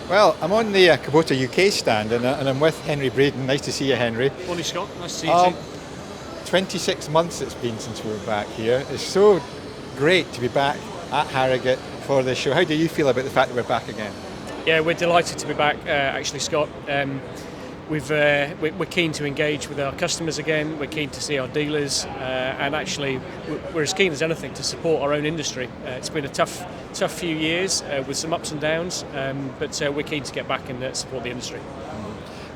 Well, I'm on the Kubota UK stand and I'm with Henry Bredin. Nice to see you, Henry. Morning, Scott. Nice to see you too. 26 months it's been since we were back here. It's so great to be back at Harrogate for this show. How do you feel about the fact that we're back again? Yeah, we're delighted to be back, actually, Scott. We're keen to engage with our customers again. We're keen to see our dealers, and actually, we're as keen as anything to support our own industry. It's been a tough few years with some ups and downs, but we're keen to get back and support the industry.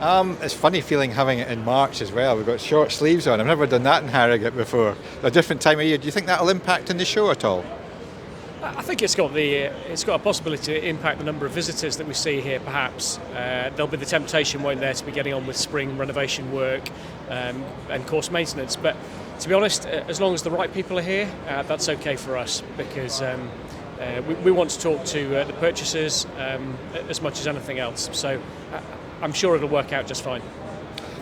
It's funny feeling having it in March as well. We've got short sleeves on. I've never done that in Harrogate before. A different time of year. Do you think that'll impact in the show at all? I think it's got a possibility to impact the number of visitors that we see here. Perhaps there'll be the temptation, won't there, to be getting on with spring renovation work and course maintenance. But to be honest, as long as the right people are here, that's okay for us, because we want to talk to the purchasers as much as anything else. So I'm sure it'll work out just fine.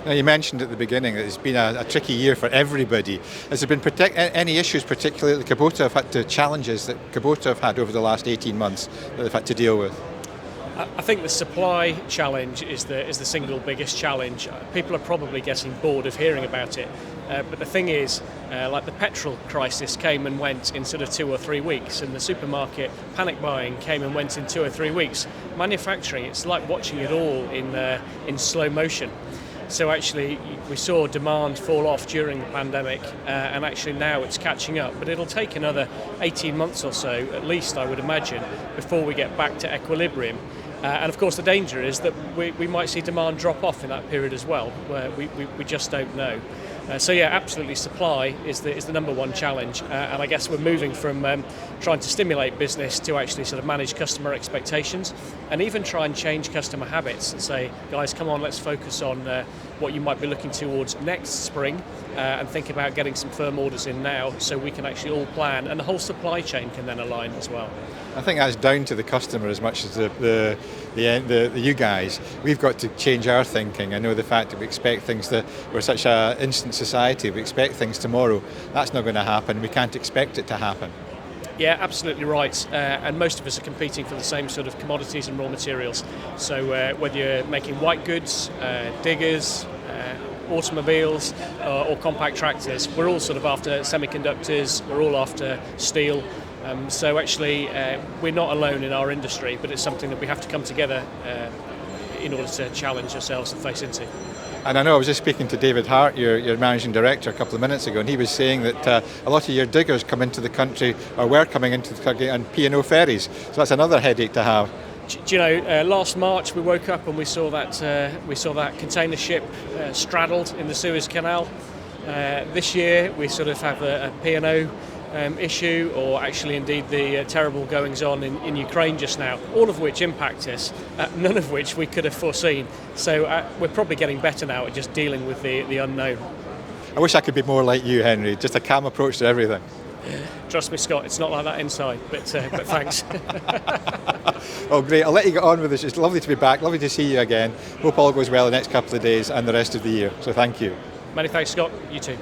Now, you mentioned at the beginning that it's been a tricky year for everybody. Has there been any issues, particularly challenges that Kubota have had over the last 18 months that they've had to deal with? I think the supply challenge is the single biggest challenge. People are probably getting bored of hearing about it. But the thing is, like the petrol crisis came and went in sort of 2 or 3 weeks, and the supermarket panic buying came and went in 2 or 3 weeks. Manufacturing, it's like watching it all in slow motion. So actually, we saw demand fall off during the pandemic, and actually now it's catching up. But it'll take another 18 months or so, at least, I would imagine, before we get back to equilibrium. And of course, the danger is that we might see demand drop off in that period as well, where we just don't know. So yeah, absolutely, supply is the number one challenge, and I guess we're moving from trying to stimulate business to actually sort of manage customer expectations, and even try and change customer habits and say, guys, come on, let's focus on what you might be looking towards next spring, and think about getting some firm orders in now, so we can actually all plan, and the whole supply chain can then align as well. I think that's down to the customer as much as the you guys. We've got to change our thinking. I know the fact that we expect things we're such an instant society, we expect things tomorrow. That's not going to happen. We can't expect it to happen. Yeah, absolutely right. And most of us are competing for the same sort of commodities and raw materials. So whether you're making white goods, diggers, automobiles, or compact tractors, we're all sort of after semiconductors, we're all after steel. So actually, we're not alone in our industry, but it's something that we have to come together in order to challenge ourselves and face into. And I know I was just speaking to David Hart, your managing director, a couple of minutes ago, and he was saying that a lot of your diggers come into the country, or were coming into the country, on P&O ferries. So that's another headache to have. Do you know, last March we woke up and we saw that container ship straddled in the Suez Canal. This year we sort of have a P&O issue, or actually indeed the terrible goings on in Ukraine just now, all of which impact us, none of which we could have foreseen. So we're probably getting better now at just dealing with the unknown. I wish I could be more like you, Henry, just a calm approach to everything. Trust me, Scott, it's not like that inside, but thanks. Oh, great. I'll let you get on with this. It's lovely to be back, lovely to see you again. Hope all goes well the next couple of days and the rest of the year. So thank you. Many thanks, Scott. You too.